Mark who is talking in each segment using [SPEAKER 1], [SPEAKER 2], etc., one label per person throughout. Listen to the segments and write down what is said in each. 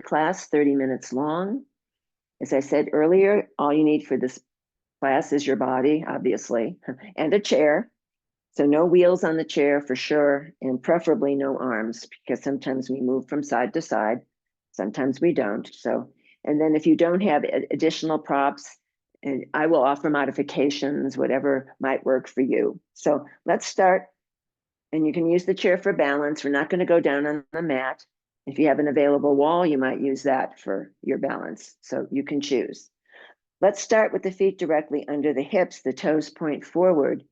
[SPEAKER 1] class, 30 minutes long. As I said earlier, all you need for this class is your body, obviously, and a chair. So no wheels on the chair for sure, and preferably no arms, because sometimes we move from side to side, sometimes we don't. So, and then if you don't have additional props, and I will offer modifications, whatever might work for you. So let's start, and you can use the chair for balance. We're not going to go down on the mat. If you have an available wall, you might use that for your balance. So you can choose. Let's start with the feet directly under the hips, the toes point forward.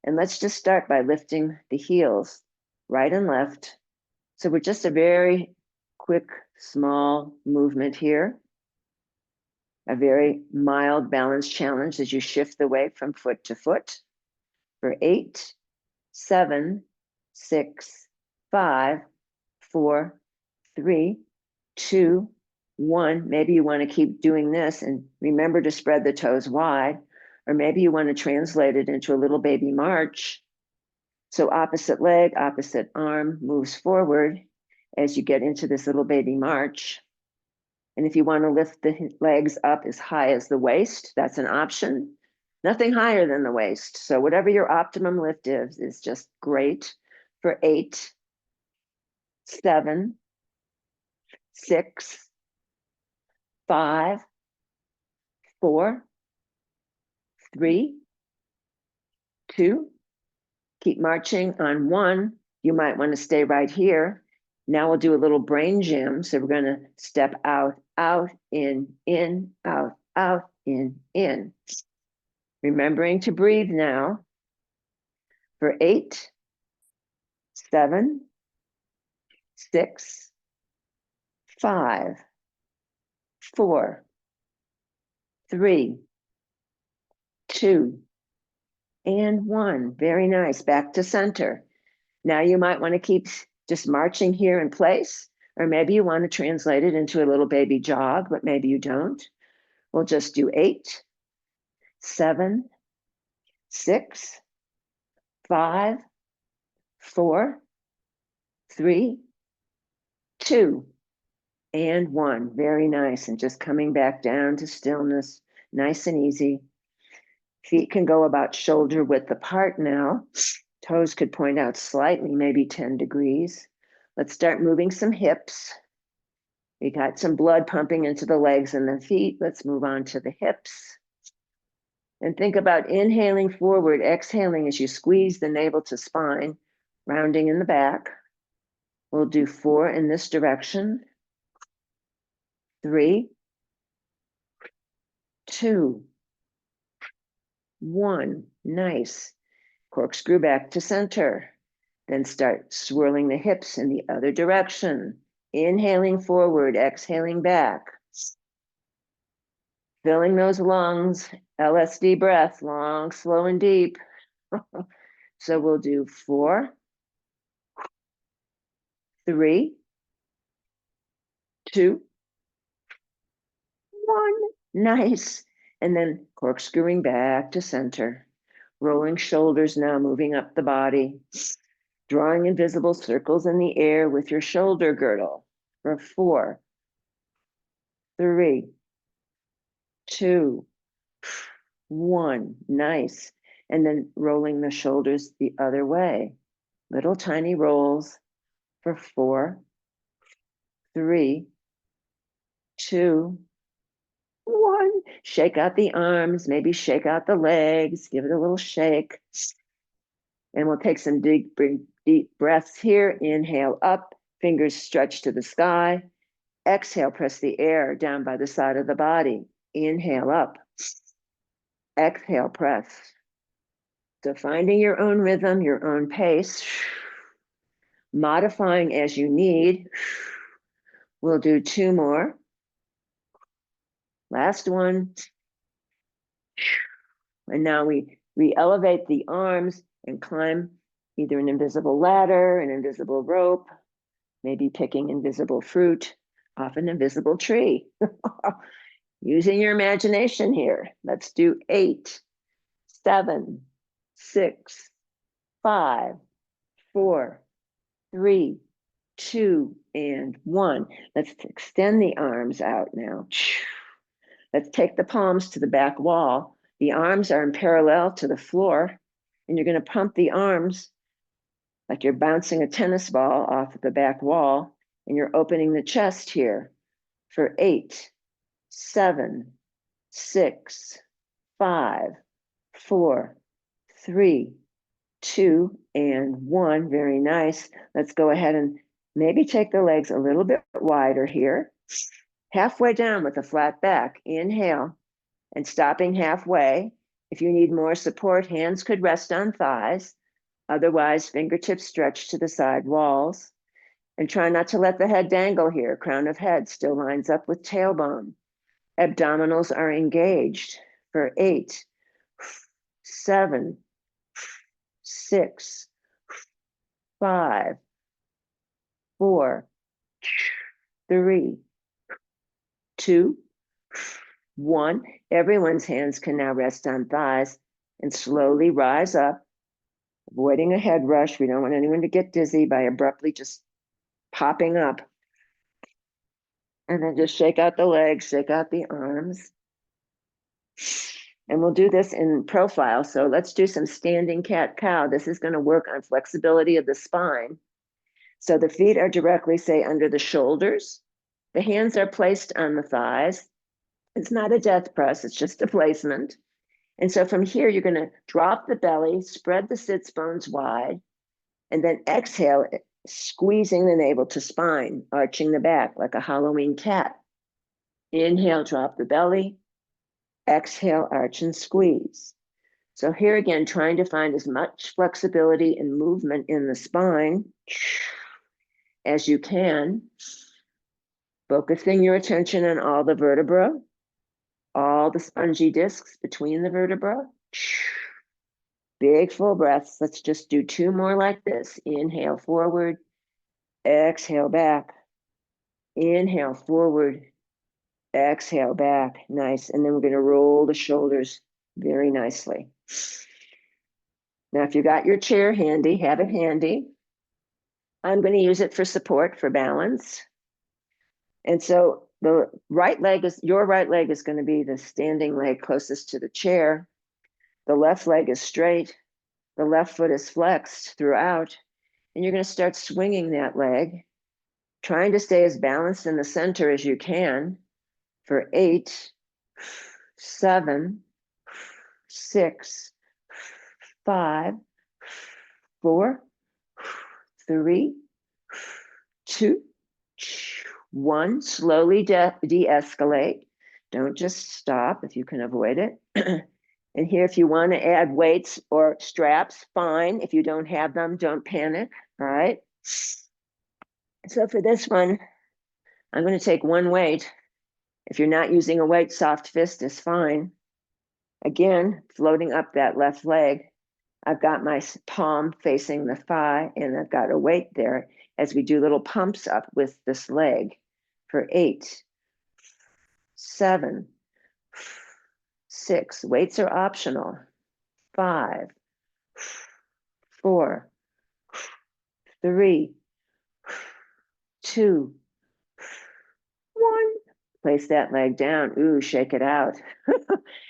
[SPEAKER 1] And let's just start by lifting the heels, right and left. So we're just a very quick, small movement here. A very mild balance challenge as you shift the weight from foot to foot. For 8, 7, 6, 5, 4, 3, 2, 1. Maybe you want to keep doing this and remember to spread the toes wide, or maybe you want to translate it into a little baby march. So opposite leg, opposite arm moves forward as you get into this little baby march. And if you want to lift the legs up as high as the waist, that's an option. Nothing higher than the waist. So whatever your optimum lift is just great. For 8, 7, 6, 5, 4, 3, 2, keep marching on 1. You might want to stay right here. Now we'll do a little brain gym. So we're going to step out, out, in, out, in. Remembering to breathe now. For 8, 7, 6, 5, 4, 3, 2, and 1. Very nice. Back to center. Now you might want to keep just marching here in place, or maybe you want to translate it into a little baby jog, but maybe you don't. We'll just do 8, 7, 6, 5, 4, 3, 2, and 1. Very nice. And just coming back down to stillness, nice and easy. Feet can go about shoulder width apart now. Toes could point out slightly, maybe 10 degrees. Let's start moving some hips. We got some blood pumping into the legs and the feet. Let's move on to the hips. And think about inhaling forward, exhaling as you squeeze the navel to spine, rounding in the back. We'll do 4 in this direction. 3, 2, 1. Nice. Corkscrew back to center. Then start swirling the hips in the other direction. Inhaling forward, exhaling back. Filling those lungs, LSD breath, long, slow, and deep. So we'll do 4, 3, 2, 1. Nice. And then corkscrewing back to center. Rolling shoulders now, moving up the body. Drawing invisible circles in the air with your shoulder girdle. For 4, 3, 2, 1. Nice. And then rolling the shoulders the other way. Little tiny rolls for 4, 3, 2, 1. Shake out the arms, maybe shake out the legs, give it a little shake. And we'll take some deep breaths here. Inhale up, fingers stretch to the sky. Exhale, press the air down by the side of the body. Inhale up. Exhale, press. So finding your own rhythm, your own pace, modifying as you need. We'll do 2 more. Last one. And now we elevate the arms and climb either an invisible ladder, an invisible rope, maybe picking invisible fruit, off an invisible tree. Using your imagination here. Let's do 8, 7, 6, 5, 4, 3, 2, and 1. Let's extend the arms out now. Let's take the palms to the back wall. The arms are in parallel to the floor, and you're going to pump the arms like you're bouncing a tennis ball off of the back wall, and you're opening the chest here for 8, 7, 6, 5, 4, 3, 2, and 1. Very nice. Let's go ahead and maybe take the legs a little bit wider here. Halfway down with a flat back. Inhale and stopping halfway. If you need more support, hands could rest on thighs. Otherwise, fingertips stretch to the side walls. And try not to let the head dangle here. Crown of head still lines up with tailbone. Abdominals are engaged for 8, 7, 6, 5, 4, 3, 2, 1. Everyone's hands can now rest on thighs and slowly rise up, avoiding a head rush. We don't want anyone to get dizzy by abruptly just popping up. And then just shake out the legs, shake out the arms. And we'll do this in profile. So let's do some standing cat-cow. This is going to work on flexibility of the spine. So the feet are directly, say, under the shoulders. The hands are placed on the thighs. It's not a death press, it's just a placement. And so from here, you're going to drop the belly, spread the sits bones wide, and then exhale, squeezing the navel to spine, arching the back like a Halloween cat. Inhale, drop the belly. Exhale, arch and squeeze. So here again, trying to find as much flexibility and movement in the spine as you can. Focusing your attention on all the vertebrae, all the spongy discs between the vertebrae. Big full breaths. Let's just do 2 more like this. Inhale forward, exhale back. Inhale forward, exhale back. Nice. And then we're going to roll the shoulders very nicely. Now, if you got your chair handy, have it handy. I'm going to use it for support, for balance. And so the your right leg is going to be the standing leg closest to the chair. The left leg is straight. The left foot is flexed throughout. And you're going to start swinging that leg, trying to stay as balanced in the center as you can for 8, 7, 6, 5, 4, 3, 2, 1. Slowly de-escalate. Don't just stop if you can avoid it. And here, if you want to add weights or straps, fine. If you don't have them, don't panic. All right. So for this one, I'm going to take 1 weight. If you're not using a weight, soft fist is fine. Again, floating up that left leg. I've got my palm facing the thigh, and I've got a weight there as we do little pumps up with this leg for 8, 7, 6. Weights are optional. 5, 4, 3, 2, 1. Place that leg down. Ooh, shake it out.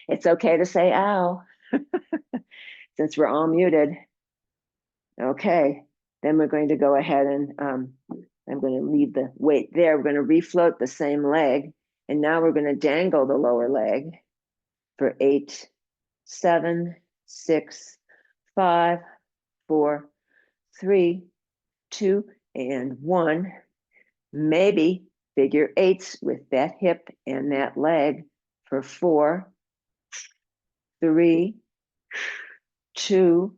[SPEAKER 1] It's okay to say ow, since we're all muted. Okay, then we're going to go ahead and I'm going to leave the weight there. We're going to refloat the same leg. And now we're going to dangle the lower leg for 8, 7, 6, 5, 4, 3, 2, and 1. Maybe figure 8s with that hip and that leg for 4, 3, 2,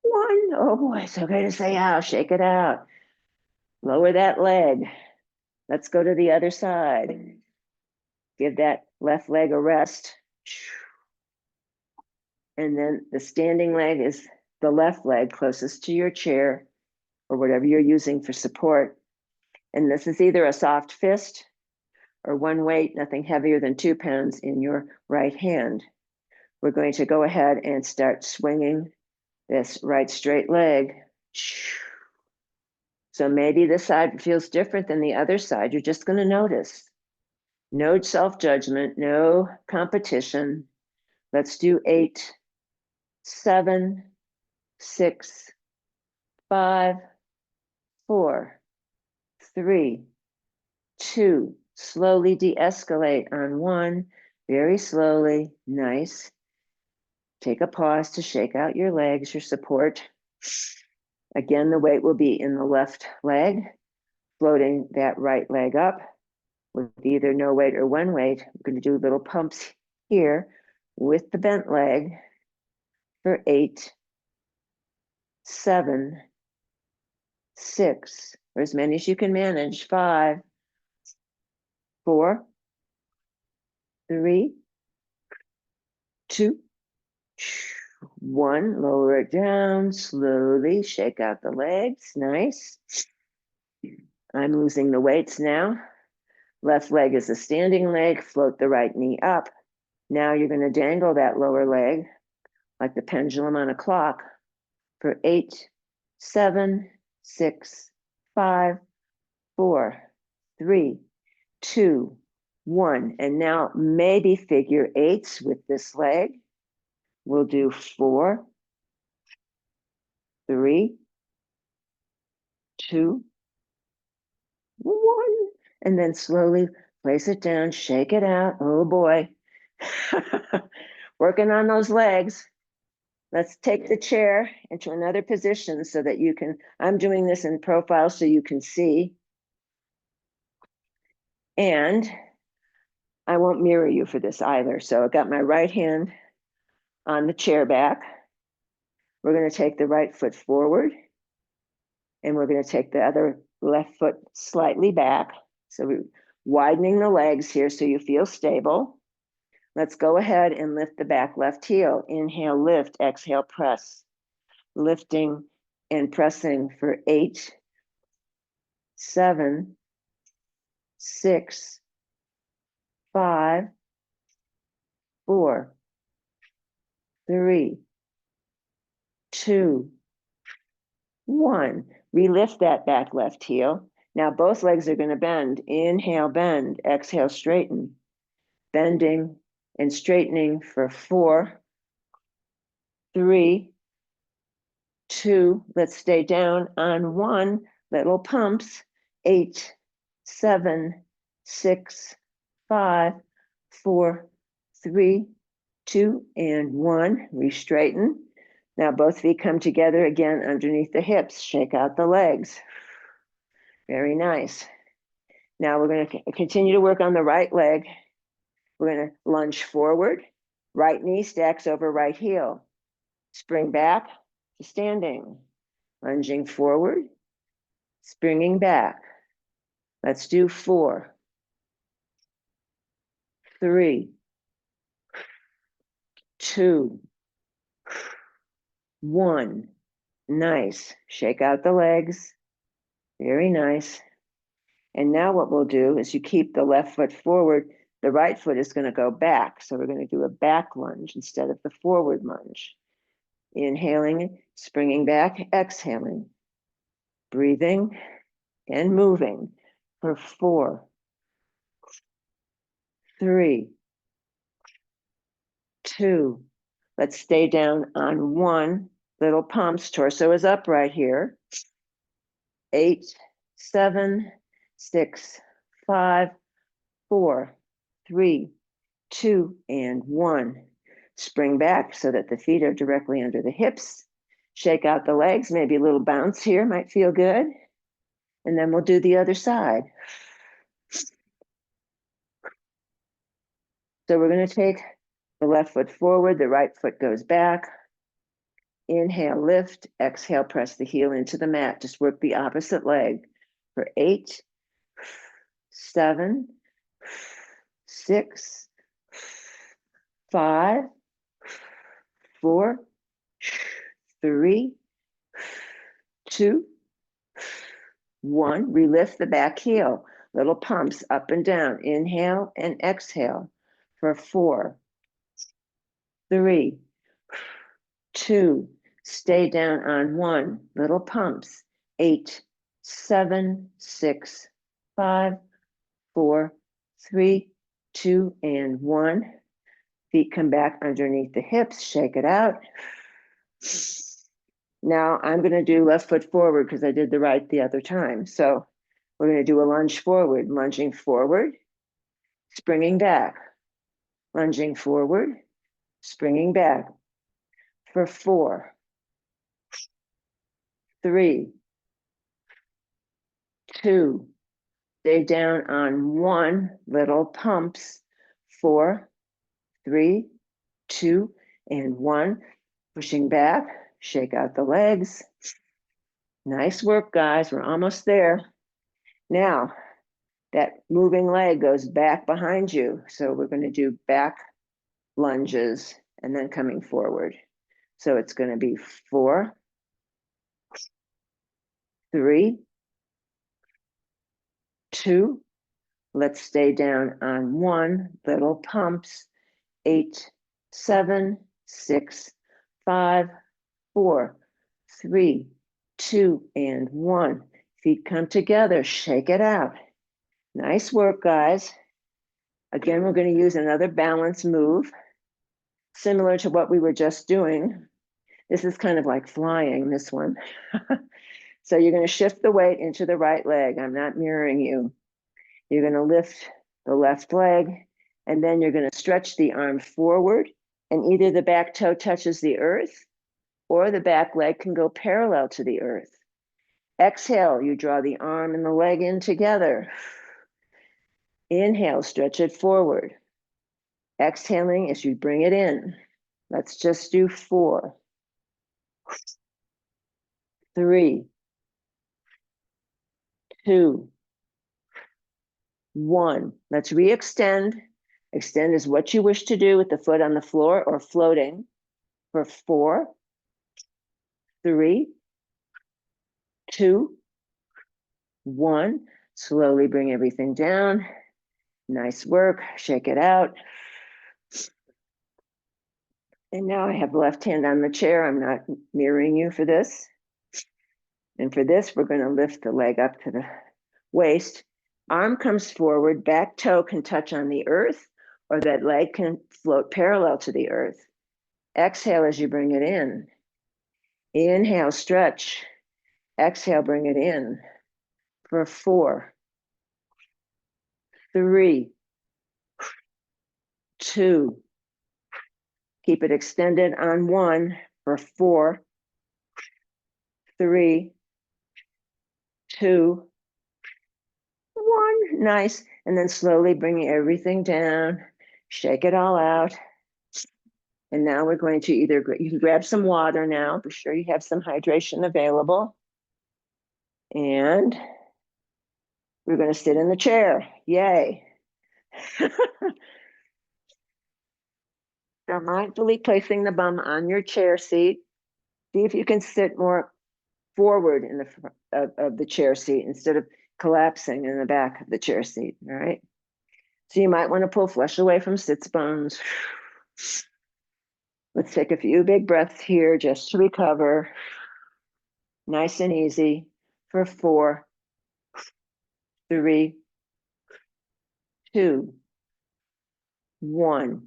[SPEAKER 1] 1. Oh boy, it's okay to say ow, shake it out. Lower that leg. Let's go to the other side. Give that left leg a rest. And then the standing leg is the left leg closest to your chair or whatever you're using for support. And this is either a soft fist or 1 weight, nothing heavier than 2 pounds in your right hand. We're going to go ahead and start swinging this right straight leg. So maybe this side feels different than the other side. You're just going to notice. No self-judgment, no competition. Let's do 8, 7, 6, 5, 4, 3, 2. Slowly de-escalate on 1, very slowly. Nice. Take a pause to shake out your legs, your support. Again, the weight will be in the left leg, floating that right leg up with either no weight or one weight. We're going to do little pumps here with the bent leg for 8, 7, 6, or as many as you can manage, 5, 4, 3, 2, 1. Lower it down slowly. Shake out the legs. Nice. I'm losing the weights now. Left leg is a standing leg. Float the right knee up. Now you're going to dangle that lower leg like the pendulum on a clock for 8, 7, 6, 5, 4, 3, 2, 1. And now maybe figure 8s with this leg. We'll do 4, 3, 2, 1. And then slowly place it down, shake it out. Oh boy. Working on those legs. Let's take the chair into another position so that you can, I'm doing this in profile so you can see. And I won't mirror you for this either. So I got my right hand on the chair back. We're going to take the right foot forward and we're going to take the other left foot slightly back. So we're widening the legs here so you feel stable. Let's go ahead and lift the back left heel. Inhale, lift, exhale, press. Lifting and pressing for 8, 7, 6, 5, 4, 3, 2, 1. Relift that back left heel. Now both legs are going to bend. Inhale, bend. Exhale, straighten. Bending and straightening for 4, 3, 2. Let's stay down on 1. Little pumps. 8, 7, 6, 5, 4, 3, 2, and 1. Re-straighten. Now both feet come together again underneath the hips. Shake out the legs. Very nice. Now we're going to continue to work on the right leg. We're going to lunge forward. Right knee stacks over right heel. Spring back to standing. Lunging forward. Springing back. Let's do 4, 3, 2, 1. Nice. Shake out the legs. Very nice. And now what we'll do is you keep the left foot forward. The right foot is going to go back. So we're going to do a back lunge instead of the forward lunge. Inhaling, springing back, exhaling. Breathing and moving for 4, 3, 2. Let's stay down on 1. Little pumps. Torso is up right here. 8, 7, 6, 5, 4, 3, 2, and 1. Spring back so that the feet are directly under the hips. Shake out the legs. Maybe a little bounce here might feel good. And then we'll do the other side. So we're going to take the left foot forward. The right foot goes back. Inhale, lift. Exhale, press the heel into the mat. Just work the opposite leg for 8, 7, 6, 5, 4, 3, 2, 1. Relift the back heel. Little pumps up and down. Inhale and exhale for 4, 3, 2. Stay down on 1. Little pumps. 8, 7, 6, 5, 4, 3, 2, and 1. Feet come back underneath the hips, shake it out. Now I'm going to do left foot forward because I did the right the other time. So we're going to do a lunge forward, lunging forward, springing back, lunging forward, springing back for 4, 3, 2, stay down on 1, little pumps, 4, 3, 2, and 1, pushing back, shake out the legs. Nice work, guys, we're almost there. Now, that moving leg goes back behind you. So we're going to do back lunges and then coming forward. So it's going to be 4, 3, 2. Let's stay down on 1, little pumps, 8, 7, 6, 5, 4, 3, 2, and 1. Feet come together, shake it out. Nice work, guys. Again, we're going to use another balance move, similar to what we were just doing. This is kind of like flying, this one. So you're going to shift the weight into the right leg. I'm not mirroring you. You're going to lift the left leg, and then you're going to stretch the arm forward, and either the back toe touches the earth, or the back leg can go parallel to the earth. Exhale, you draw the arm and the leg in together. Inhale, stretch it forward. Exhaling as you bring it in. Let's just do 4, 3, 2, 1. Let's re-extend. Extend is what you wish to do with the foot on the floor or floating for 4, 3, 2, 1. Slowly bring everything down. Nice work. Shake it out. And now I have the left hand on the chair. I'm not mirroring you for this. And for this, we're going to lift the leg up to the waist. Arm comes forward, back toe can touch on the earth, or that leg can float parallel to the earth. Exhale as you bring it in. Inhale, stretch. Exhale, bring it in for 4, 3, 2. Keep it extended on 1 for 4, 3, 2, 1. Nice. And then slowly bring everything down. Shake it all out. And now we're going to you can grab some water now. Be sure you have some hydration available. And we're going to sit in the chair. Yay. So mindfully placing the bum on your chair seat. See if you can sit more forward in the of the chair seat instead of collapsing in the back of the chair seat. All right. So you might want to pull flesh away from sits bones. Let's take a few big breaths here just to recover. Nice and easy for 4, 3, 2, 1.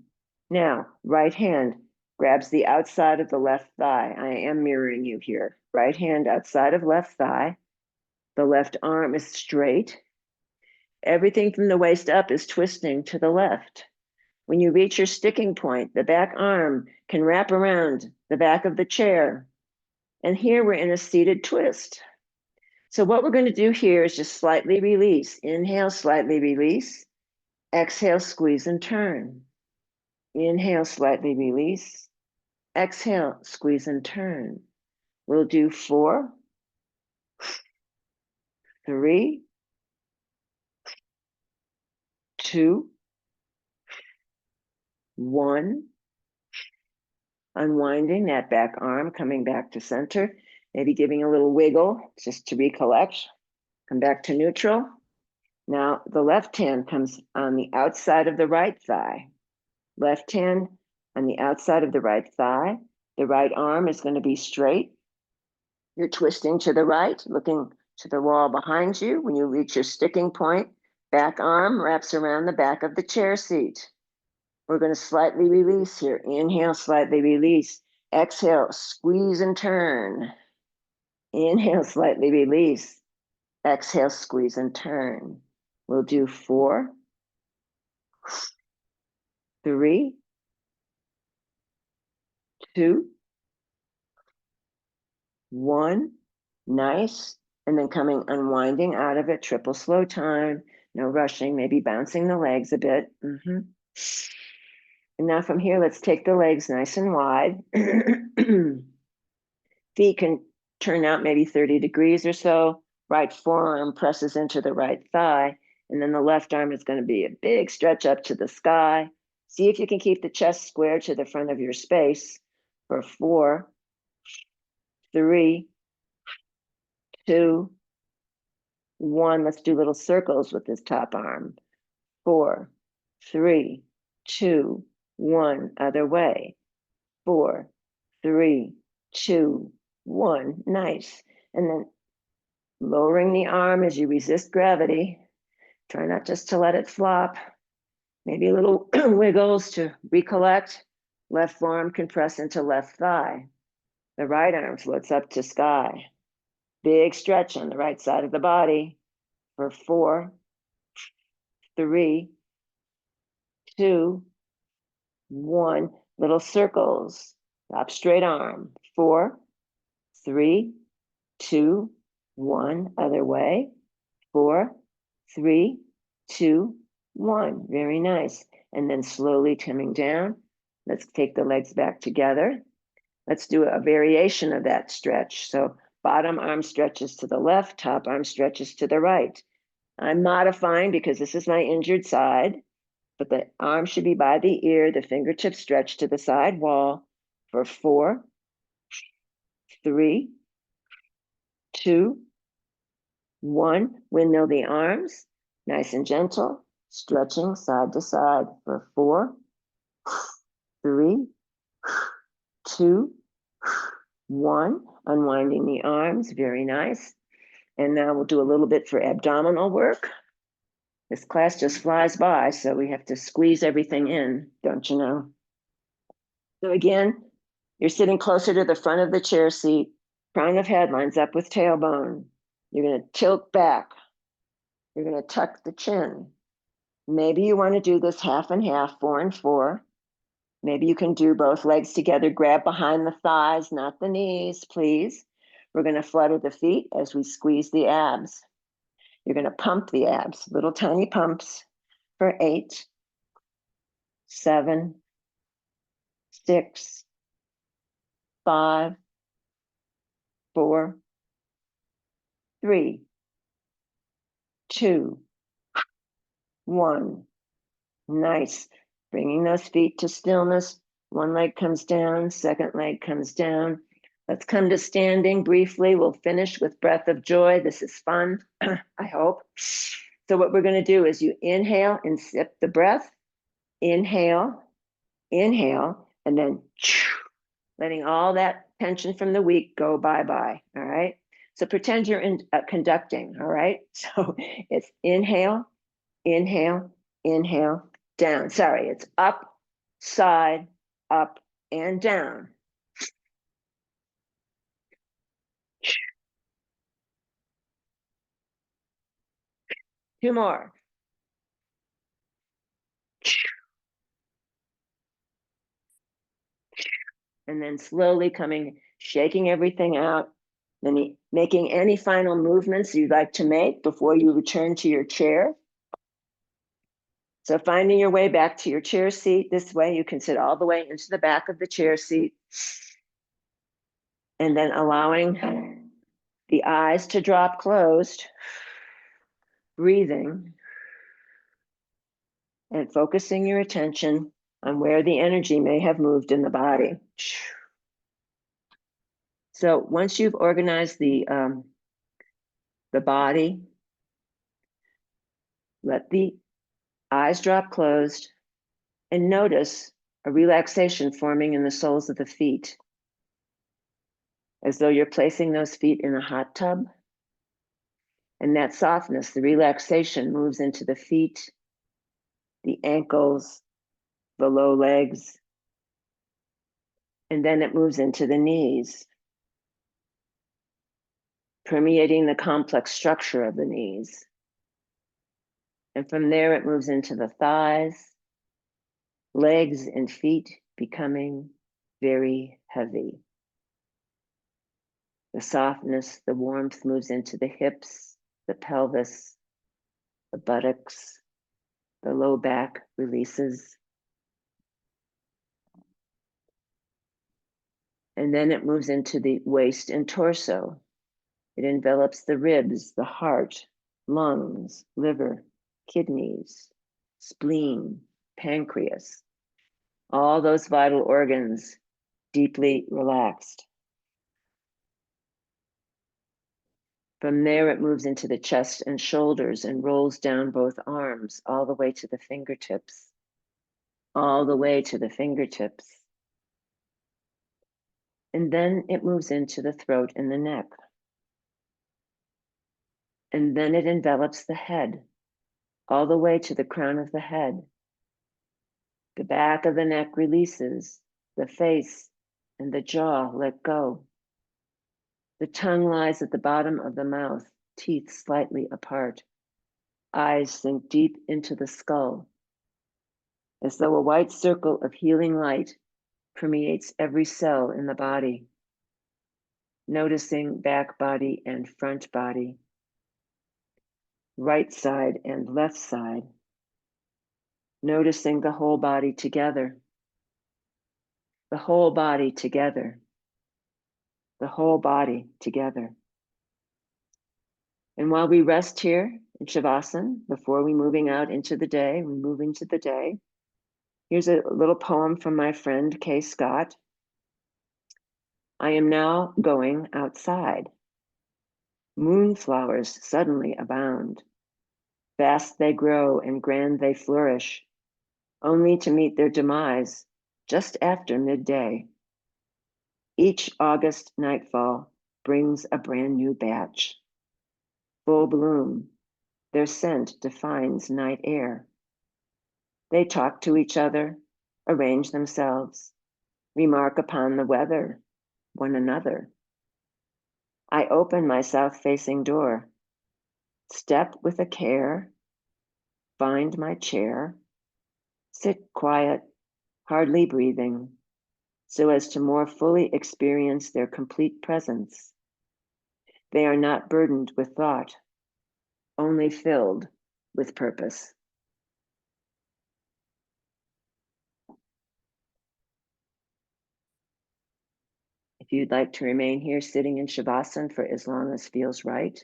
[SPEAKER 1] Now, right hand grabs the outside of the left thigh. I am mirroring you here. Right hand outside of left thigh. The left arm is straight. Everything from the waist up is twisting to the left. When you reach your sticking point, the back arm can wrap around the back of the chair. And here we're in a seated twist. So what we're going to do here is just slightly release. Inhale, slightly release. Exhale, squeeze and turn. Inhale, slightly release. Exhale, squeeze and turn. We'll do 4, 3, 2, 1. Unwinding that back arm, coming back to center, maybe giving a little wiggle just to recollect. Come back to neutral. Now the left hand comes on the outside of the right thigh. Left hand on the outside of the right thigh. The right arm is going to be straight. You're twisting to the right, looking to the wall behind you. When you reach your sticking point, back arm wraps around the back of the chair seat. We're going to slightly release here. Inhale, slightly release. Exhale, squeeze and turn. Inhale, slightly release. Exhale, squeeze and turn. We'll do 4, 3, 2, 1. Nice. And then coming, unwinding out of it, triple slow time. No rushing, maybe bouncing the legs a bit. And now from here, let's take the legs nice and wide. Feet can turn out maybe 30 degrees or so. Right forearm presses into the right thigh. And then the left arm is going to be a big stretch up to the sky. See if you can keep the chest square to the front of your space for 4, 3, 2, 1. Let's do little circles with this top arm. 4, 3, 2, 1. Other way. 4, 3, 2, 1. Nice. And then lowering the arm as you resist gravity. Try not just to let it flop. Maybe a little wiggles to recollect. Left forearm can press into left thigh. The right arm floats up to sky. Big stretch on the right side of the body for 4, 3, 2, 1. Little circles. Up straight arm. 4, 3, 2, 1. Other way. 4, 3, 2, 1. Very nice. And then slowly coming down. Let's take the legs back together. Let's do a variation of that stretch. So bottom arm stretches to the left, top arm stretches to the right. I'm modifying because this is my injured side, but the arm should be by the ear, the fingertips stretch to the side wall for 4, 3, 2, 1. Windmill the arms, nice and gentle, stretching side to side for 4, 3, 2, 1. Unwinding the arms, very nice. And now we'll do a little bit for abdominal work. This class just flies by, so we have to squeeze everything in, don't you know? So again, you're sitting closer to the front of the chair seat, crown of head lines up with tailbone. You're going to tilt back. You're going to tuck the chin. Maybe you want to do this half and half, 4 and 4. Maybe you can do both legs together, grab behind the thighs, not the knees, please. We're going to flutter the feet as we squeeze the abs. You're going to pump the abs, little tiny pumps for 8, 7, 6, 5, 4, 3, 2, 1. Nice. Bringing those feet to stillness. One leg comes down, second leg comes down. Let's come to standing briefly. We'll finish with breath of joy. This is fun, I hope. So what we're going to do is you inhale and sip the breath. Inhale, inhale, and then letting all that tension from the week go bye-bye, all right? So pretend you're conducting, all right? So it's inhale, inhale, inhale, down. Sorry, it's up, side, up, and down. 2 more. And then slowly coming, shaking everything out, then making any final movements you'd like to make before you return to your chair. So finding your way back to your chair seat. This way you can sit all the way into the back of the chair seat. And then allowing the eyes to drop closed, breathing, and focusing your attention on where the energy may have moved in the body. So once you've organized the body, let the eyes drop closed and notice a relaxation forming in the soles of the feet, as though you're placing those feet in a hot tub. And that softness, the relaxation, moves into the feet, the ankles, the low legs, and then it moves into the knees, permeating the complex structure of the knees. And from there, it moves into the thighs, legs and feet becoming very heavy. The softness, the warmth moves into the hips, the pelvis, the buttocks, the low back releases. And then it moves into the waist and torso. It envelops the ribs, the heart, lungs, liver, kidneys, spleen, pancreas, all those vital organs deeply relaxed. From there, it moves into the chest and shoulders and rolls down both arms all the way to the fingertips, all the way to the fingertips. And then it moves into the throat and the neck. And then it envelops the head, all the way to the crown of the head. The back of the neck releases, the face and the jaw let go. The tongue lies at the bottom of the mouth, teeth slightly apart. Eyes sink deep into the skull, as though a white circle of healing light permeates every cell in the body, noticing back body and front body, right side and left side, noticing the whole body together, the whole body together, the whole body together. And while we rest here in Shavasana, before we move into the day, here's a little poem from my friend Kay Scott. I am now going outside. Moonflowers suddenly abound. Fast they grow and grand they flourish, only to meet their demise just after midday. Each August nightfall brings a brand new batch. Full bloom, their scent defines night air. They talk to each other, arrange themselves, remark upon the weather, one another. I open my south-facing door, step with a care, find my chair, sit quiet, hardly breathing, so as to more fully experience their complete presence. They are not burdened with thought, only filled with purpose. If you'd like to remain here sitting in Shavasana for as long as feels right,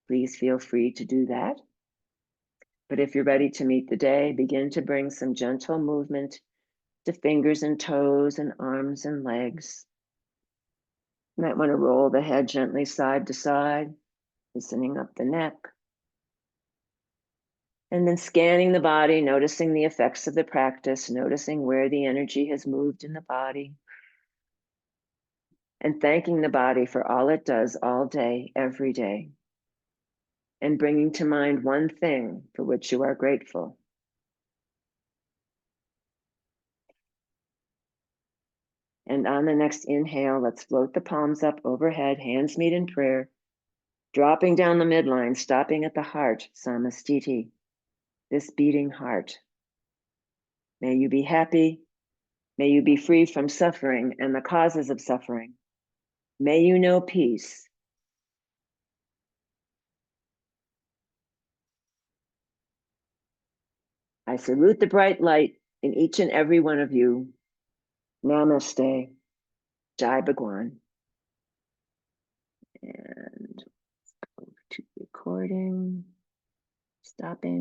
[SPEAKER 1] please feel free to do that. But if you're ready to meet the day, begin to bring some gentle movement to fingers and toes and arms and legs. You might want to roll the head gently side to side, loosening up the neck. And then scanning the body, noticing the effects of the practice, noticing where the energy has moved in the body. And thanking the body for all it does all day, every day. And bringing to mind one thing for which you are grateful. And on the next inhale, let's float the palms up overhead, hands meet in prayer, dropping down the midline, stopping at the heart, samastiti, this beating heart. May you be happy. May you be free from suffering and the causes of suffering. May you know peace. I salute the bright light in each and every one of you. Namaste. Jai Bhagwan. And go to recording, stopping.